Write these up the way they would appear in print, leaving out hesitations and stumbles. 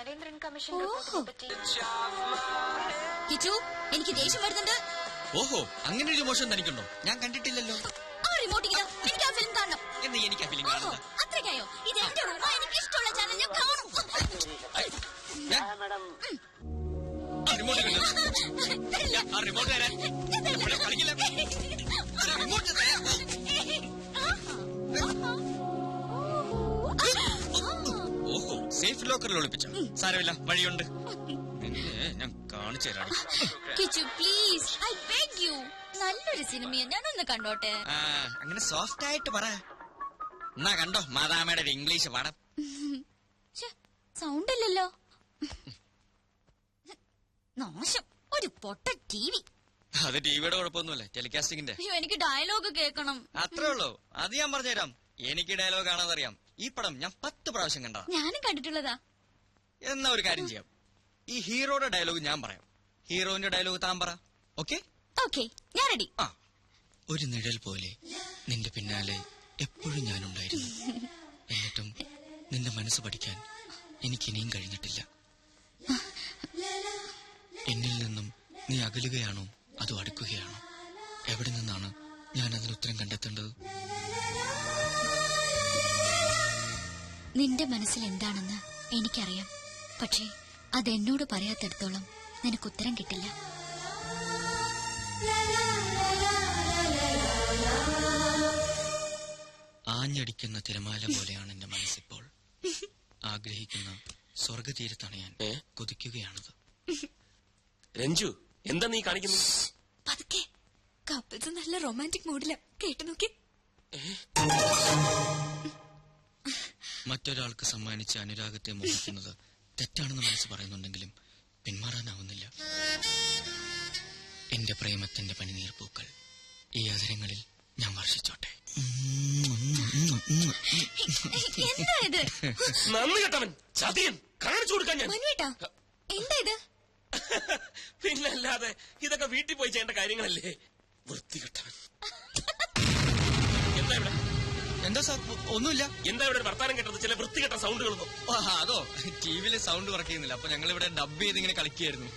Narendran commission റിപ്പോർട്ടിനെ പറ്റി. കിച്ചു, എനിക്ക് ദേഷ്യം വരുന്നുണ്ട്. ഓഹോ, അങ്ങനെ ഒരു മോശം തനിക്കുണ്ടോ? ഞാൻ കണ്ടിട്ടില്ലല്ലോ. ആ റിമോട്ട് ഇങ്ങനെ, എനിക്ക് ആ ഫിലിം കാണണം. എന്ന് എനിക്ക് ആ ഫിലിം കാണണ്ട. അത്രയ്ക്കായോ? ഇത് എന്റെ റൂമാ, എനിക്ക് ഇഷ്ടമുള്ള ചാനൽ ഞാൻ കാണും. റിമോട്ട് റിമോട്ട് തരാൻ കളിക്കില്ല. റിമോട്ട് തരാൻ. ഓഹോ, സേഫ് ലോക്കറിൽ ഒളിപ്പിച്ച. സാരമില്ല, വഴിയുണ്ട്. ഞാൻ കാണിച്ചു തരാം. Kichu please, I beg you. നല്ലൊരു സിനിമയെ ഞാനൊന്ന് കണ്ടോട്ടെ. അങ്ങനെ സോഫ്റ്റ് ആയിട്ട് പറ. എന്നാ കണ്ടോ മാതാമയുടെ ഒരു ഇംഗ്ലീഷ് പാഠം. സൗണ്ട് ഇല്ലല്ലോ. നാശം, ഒരു പൊട്ട ടിവി. അത് ടിവിയുടെ കുഴപ്പമൊന്നുമല്ല, ടെലികാസ്റ്റിംഗിന്റെ. അയ്യോ, എനിക്ക് ഡയലോഗ് കേൾക്കണം. അത്രേ ഉള്ളൂ, അത് ഞാൻ പറഞ്ഞുതരാം. എനിക്ക് ഡയലോഗ് കാണാതറിയാം. ഈ പടം ഞാൻ 10 പ്രാവശ്യം കണ്ടതാ. ഞാനും കണ്ടിട്ടുള്ളതാ. എന്നാ ഒരു കാര്യം ചെയ്യാം, ഈ ഹീറോയുടെ ഡയലോഗ് ഞാൻ പറയാം, ഹീറോയിന്റെ ഡയലോഗ് താൻ പറ. ഓക്കെ ഓക്കെ, ഞാൻ റെഡി. ഒരു നിഴൽ പോലെ നിന്റെ പിന്നാലെ എപ്പോഴും ഞാനുണ്ടായിരുന്നു. എന്നിട്ടും നിന്റെ മനസ്സ് പഠിക്കാൻ എനിക്കിനിയും കഴിഞ്ഞിട്ടില്ല. എന്നിൽ നിന്നും നീ അകലുകയാണോ അതോ അടുക്കുകയാണോ? എവിടെ നിന്നാണ് ഞാൻ അതിന് ഉത്തരം കണ്ടെത്തേണ്ടത്? നിന്റെ മനസ്സിൽ എന്താണെന്ന് എനിക്കറിയാം. പക്ഷേ അതെന്നോട് പറയാത്തിടത്തോളം നിനക്ക് ഉത്തരം കിട്ടില്ല. ആഞ്ഞടിക്കുന്ന തിരമാല പോലെയാണ് എന്റെ മനസ്സിപ്പോൾ. ആഗ്രഹിക്കുന്ന സ്വർഗതീരത്തണയാൻ കൊതിക്കുകയാണത്. രഞ്ജു, എന്താ നീ കാണിക്കുന്നത്? പതുക്കെ, കപ്പിൾസ് നല്ല റൊമാൻറ്റിക് മൂഡില. കേട്ടു നോക്കി. മറ്റൊരാൾക്ക് സമ്മാനിച്ച അനുരാഗത്തെ മോഹിക്കുന്നത് തെറ്റാണെന്ന് മനസ്സ് പറയുന്നുണ്ടെങ്കിലും പിന്മാറാനാവുന്നില്ല. എന്റെ പ്രേമത്തിന്റെ പനിനീർ പൂക്കൾ ഈ അവസരങ്ങളിൽ ഞാൻ വർഷിച്ചോട്ടെ. എന്താ ഇത്? നന്ദി കേട്ടവൻ, ചതിയൻ, കാണിച്ചു കൊടുക്കാൻ ഞാൻ. എന്താ ഇത്? പിന്നല്ലാതെ ഇതൊക്കെ വീട്ടിൽ പോയി ചെയ്യേണ്ട കാര്യങ്ങളല്ലേ? വൃത്തികെട്ടവൻ. എന്താ ഇവിടെ? എന്താ സാർ? ഒന്നുമില്ല. എന്താ ഇവിടെ വർത്താനം കേട്ടത്? ചില വൃത്തികെട്ട സൗണ്ടുകളൊന്നും. അതോ, ടിവിയില് സൗണ്ട് വർക്ക് ചെയ്യുന്നില്ല, അപ്പൊ ഞങ്ങൾ ഇവിടെ ഡബ് ചെയ്ത് ഇങ്ങനെ കളിക്കുകയായിരുന്നു.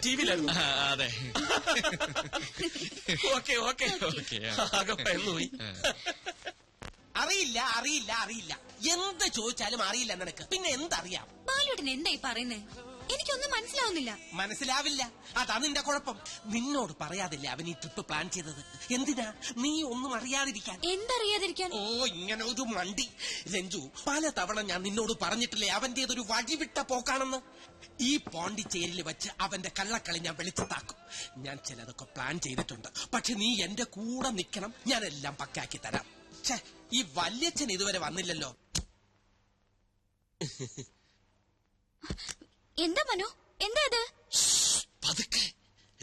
ടിവിയിലായിരുന്നു? അതെ. Okay okay okay. പോയി. അറിയില്ല അറിയില്ല അറിയില്ല, എന്ത് ചോദിച്ചാലും അറിയില്ല നിനക്ക്. പിന്നെ എന്തറിയാം? ബാലുട്ടൻ എന്തായി പറയുന്നേ? എനിക്കൊന്നും മനസ്സിലാവുന്നില്ല. മനസ്സിലാവില്ല, അതാ നിന്റെ കുഴപ്പം. നിന്നോട് പറയാതില്ലേ അവൻ ഈ ട്രിപ്പ് പ്ലാൻ ചെയ്തത്? എന്തിനാ? നീ ഒന്നും അറിയാതിരിക്കാൻ. എന്തറിയാതിരിക്കാൻ? ഓ, ഇങ്ങനെ ഒരു മണ്ടി. രഞ്ജു, പല തവണ ഞാൻ നിന്നോട് പറഞ്ഞിട്ടില്ലേ അവന്റേതൊരു വഴിവിട്ട പോക്കാണെന്ന്. ഈ പോണ്ടിച്ചേരിയിൽ വെച്ച് അവന്റെ കള്ളക്കളി ഞാൻ വെളിച്ചത്താക്കും. ഞാൻ ചിലതൊക്കെ പ്ലാൻ ചെയ്തിട്ടുണ്ട്. പക്ഷെ നീ എന്റെ കൂടെ നിൽക്കണം, ഞാനെല്ലാം പക്കാക്കി തരാം. ഛേ, ഈ വല്യച്ഛൻ ഇതുവരെ വന്നില്ലല്ലോ. എന്താ മനു, എന്താ ഇത്? പതുക്കെ,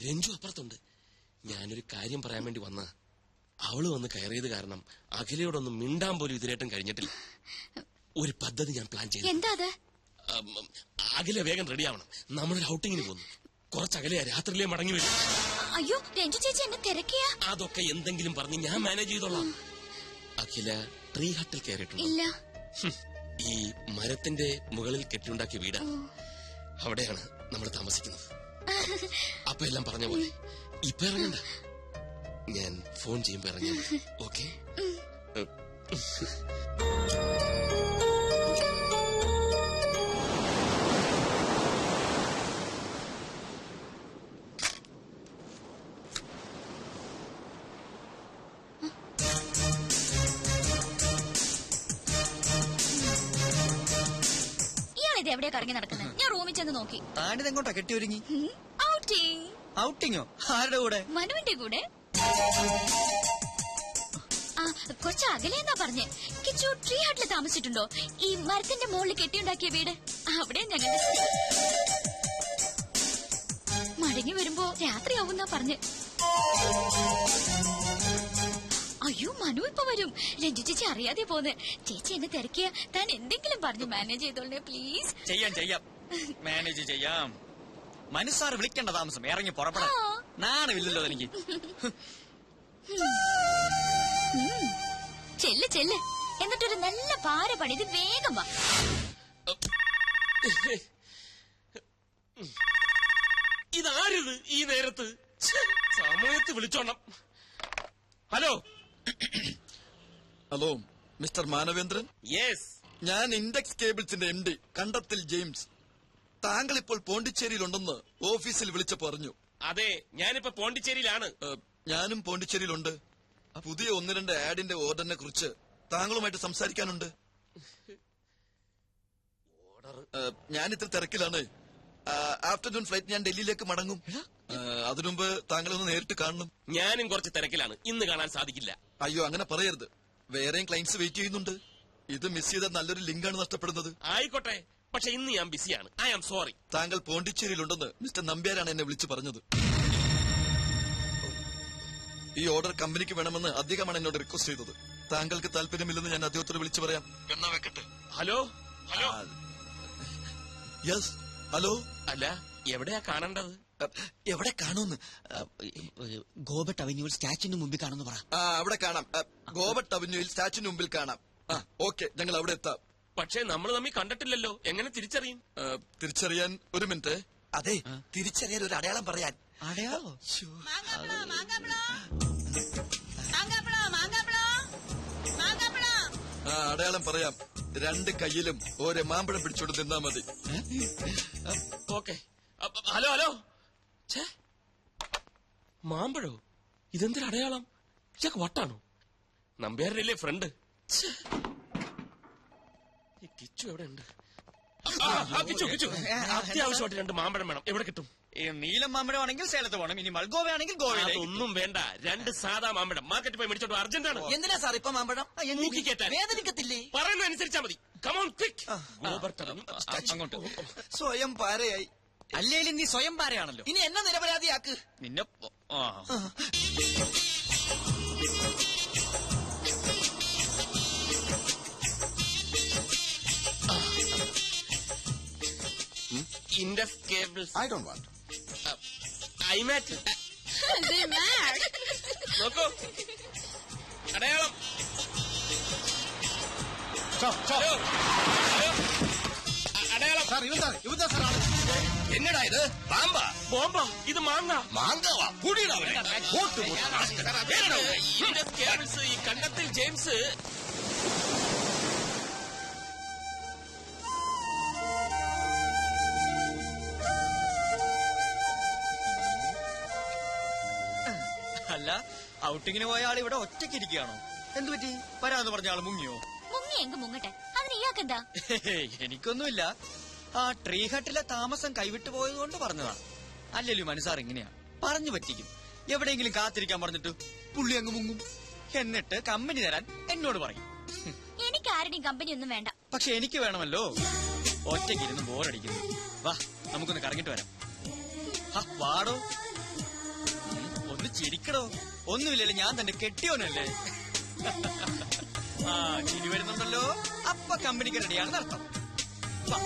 രഞ്ജു അപ്പുറത്തുണ്ട്. ഞാനൊരു കാര്യം പറയാൻ വേണ്ടി വന്ന അവള് വന്ന് കയറിയത് കാരണം അഖിലയോടൊന്നും മിണ്ടാൻ പോലും ഇതിനായിട്ടും കഴിഞ്ഞിട്ടില്ല. ഒരു പദ്ധതി ഞാൻ പ്ലാൻ ചെയ്തു. എന്താ അത്? അഖില വേഗം റെഡിയാവണം, നമ്മളൊരു ഔട്ടിങ്ങിന് പോകുന്നു. കുറച്ചകലെയാ, രാത്രിയിലേ മടങ്ങി വരും. അയ്യോ, രഞ്ജു ചേച്ചി എന്നെ തിരക്കിയ. അതൊക്കെ എന്തെങ്കിലും പറഞ്ഞ് ഞാൻ മാനേജ് ചെയ്തോളാം. അഖില ട്രീ ഹട്ടിൽ കയറിയിട്ടുണ്ട്. ഇല്ല. ഈ മരത്തിന്റെ മുകളിൽ കെട്ടിയുണ്ടാക്കിയ വീടാ, അവിടെയാണ് നമ്മൾ താമസിക്കുന്നത്. അപ്പൊ എല്ലാം പറഞ്ഞ പോലെ ഇപ്പൊ ഇറങ്ങണ്ട, ഞാൻ ഫോൺ ചെയ്യുമ്പോ ഇറങ്ങി. ഓക്കെ? ഇത് എവിടെയാ കറങ്ങി നടക്കുന്നത്? ഞാൻ റൂമിൽ ചെന്ന് നോക്കി. താനിതെങ്ങോട്ടാ കെട്ടി ഒരുങ്ങി? ഔട്ടിങ്. ഔട്ടിങ്ങോ? ആരുടെ കൂടെ? മനുവിന്റെ കൂടെ. കുറച്ച് അകലെന്നാ പറഞ്ഞേ. കിച്ചു ട്രീ ഹട്ടിൽ താമസിച്ചിട്ടുണ്ടോ? ഈ മരത്തിന്റെ മുകളിൽ കെട്ടിയുണ്ടാക്കിയ വീട്, അവിടെ ഞങ്ങൾ മടങ്ങി വരുമ്പോ രാത്രിയാവുന്നാ പറഞ്ഞ്. അയ്യോ, മനു ഇപ്പൊ വരും. രഞ്ജു ചേച്ചി അറിയാതെ പോന്ന്. ചേച്ചി എന്നെ തിരക്കിയ താൻ എന്തെങ്കിലും പറഞ്ഞ് മാനേജ് ചെയ്തോളേ പ്ലീസ്. ചെയ്യാം, മാനേജ് ചെയ്യാം. മനസ്സാറ് വിളിക്കേണ്ട താമസം, ഇറങ്ങി പുറപ്പെടാം. നാണമില്ലല്ലോ എനിക്ക്. ചെല്ല് എന്നിട്ടൊരു നല്ല പാര പണിത് വേഗം വാ. ഇതാരിത് ഈ നേരത്ത്? സമയത്ത് വിളിച്ചോണം. Hello hello, mister Manavendran. Yes, ഞാൻ ഇൻഡെക്സ് കേബിൾസിന്റെ MD കണ്ടത്തിൽ ജെയിംസ്. താങ്കൾ ഇപ്പോൾ പോണ്ടിച്ചേരിയിലുണ്ടെന്ന് ഓഫീസിൽ വിളിച്ചു പറഞ്ഞു. അതെ, ഞാനിപ്പോ പോണ്ടിച്ചേരിയിലാണ്. ഞാനും പോണ്ടിച്ചേരിയിലുണ്ട്. പുതിയ 1-2 ആഡിന്റെ ഓർഡറിനെ കുറിച്ച് താങ്കളുമായിട്ട് സംസാരിക്കാനുണ്ട്. ഞാൻ ഇത്ര തിരക്കിലാണ്. ആഫ്റ്റർനൂൺ ഫ്ലൈറ്റ് ഞാൻ ഡൽഹിയിലേക്ക് മടങ്ങും. അതിനുമുമ്പ് താങ്കളൊന്ന് നേരിട്ട് കാണണം. ഞാനും കുറച്ച് തിരക്കിലാണ്, ഇന്ന് കാണാൻ സാധിക്കില്ല. അയ്യോ, അങ്ങനെ പറയരുത്. വേറെയും ക്ലയൻസ് വെയിറ്റ് ചെയ്യുന്നുണ്ട്. ഇത് മിസ് ചെയ്ത നല്ലൊരു ലിങ്കാണ് നഷ്ടപ്പെടുന്നത്. ആയിക്കോട്ടെ, പക്ഷെ ഇന്ന് ഞാൻ ബിസിയാണ്. I am sorry. താങ്കൾ പോണ്ടിച്ചേരിയിലുണ്ടെന്ന് മിസ്റ്റർ നമ്പ്യാരാണ് എന്നെ വിളിച്ചു പറഞ്ഞത്. ഈ ഓർഡർ കമ്പനിക്ക് വേണമെന്ന് അദ്ദേഹമാണ് എന്നോട് റിക്വസ്റ്റ് ചെയ്തത്. താങ്കൾക്ക് താല്പര്യമില്ലെന്ന് ഞാൻ അദ്ദേഹത്തോട് വിളിച്ചു പറയാം. എന്നാ വെക്കട്ടെ. Hello hello. Yes, hello. അല്ല, എവിടെയാ കാണേണ്ടത്? എവിടെ കാണുമെന്ന്? ഗോബട്ട് അവന്യൂവിൽ സ്റ്റാച്ചുവിന് മുമ്പിൽ കാണുന്നു പറ. അവിടെ കാണാം. ഗോബട്ട് അവന്യൂവിൽ സ്റ്റാച്ചുവിന് മുമ്പിൽ കാണാം. ഓക്കെ, ഞങ്ങൾ അവിടെ എത്താം. പക്ഷേ നമ്മൾ തമ്മിൽ കണ്ടിട്ടില്ലല്ലോ, എങ്ങനെ തിരിച്ചറിയും? തിരിച്ചറിയാൻ ഒരു മിനിറ്റ്. അതെ, തിരിച്ചറിയാൻ ഒരു അടയാളം പറയാൻ. അടയാളോ? അടയാളം പറയാം. 2 കൈയിലും ഓരോ മാമ്പഴം പിടിച്ചോണ്ട് നിന്നാ മതി. ഓക്കെ. Hello hello. മാമ്പഴോ? ഇതെന്തൊരു അടയാളം? ഇതൊക്കെ വട്ടാണോ? നമ്പ്യാരല്ലേ ഫ്രണ്ട്? ഈ കിച്ചു എവിടെ ഉണ്ട്? കിച്ചു കിച്ചു, അത്യാവശ്യമായിട്ട് 2 മാമ്പഴം വേണം. എവിടെ കിട്ടും? നീലം മാമ്പഴമാണെങ്കിൽ സേലത്ത് പോകണം. ഇനി മൽഗോവയാണെങ്കിൽ ഗോവയിൽ. അതൊന്നും വേണ്ട, 2 സാധാ മാമ്പഴം മാർക്കറ്റിൽ പോയി മേടിച്ചോണ്ട് അർജന്റാണ്. എന്തിനാ സാർ ഇപ്പൊ മാമ്പഴം? വേദനിക്കത്തില്ലേ? പറയുന്നത് അനുസരിച്ചാ മതി. Come on quick. അങ്ങോട്ട്. സ്വയം പാരയായി. അല്ലേലും നീ സ്വയം പാരയാണല്ലോ. ഇനി എന്നെ നിരപരാധിയാക്ക്. നിന്നെ Indus cables. I don't want. ഐമാറ്റ്. നോക്കൂ, അടയാളം. Hello, hello. അടയാളം. എന്നടാ ഇത്? പാമ്പാ? ബോംബാ? ഇത് മാങ്ങ. മാങ്കവാ? ഇൻഡസ് കേബിൾസ്, ഈ കണ്ടത്തിൽ ജെയിംസ്. അല്ല, ഔട്ടിങ്ങിന് പോയ ആൾ ഇവിടെ ഒറ്റയ്ക്ക് ഇരിക്കുകയാണോ? എന്തു പറ്റി? വരാന്ന് പറഞ്ഞ ആള് മുങ്ങിയോ? മുങ്ങി എങ്ക മുങ്ങട്ടെ, അതിന് ഇയാക്കെന്താ? എനിക്കൊന്നുമില്ല. ആ ട്രീ ഹട്ടിലെ താമസം കൈവിട്ടു പോയതുകൊണ്ട് പറഞ്ഞതാണ്. അല്ലല്ലോ മനസ്സാർ ഇങ്ങനെയാ, പറഞ്ഞു പറ്റിക്കും. എവിടെയെങ്കിലും കാത്തിരിക്കാൻ പറഞ്ഞിട്ട് പുള്ളി അങ്ങ് മുങ്ങും. എന്നിട്ട് കമ്പനി തരാൻ എന്നോട് പറയും. എനിക്ക് ആരുടെയും കമ്പനി ഒന്നും വേണ്ട. പക്ഷെ എനിക്ക് വേണമല്ലോ. ഒറ്റയ്ക്കിരുന്ന് ബോറടിക്കുന്നു. വാ, നമുക്കൊന്ന് കറങ്ങിട്ട് വരാം. വാടോ, ഒന്ന് ചിരിക്കടോ. ഒന്നുമില്ലല്ലോ, ഞാൻ തന്നെ കെട്ടിയോനല്ലേ. ആ, ചിരി വരുന്നുണ്ടല്ലോ. അപ്പൊ കമ്പനിക്ക് റെഡിയാണെന്ന് അർത്ഥം. വാ.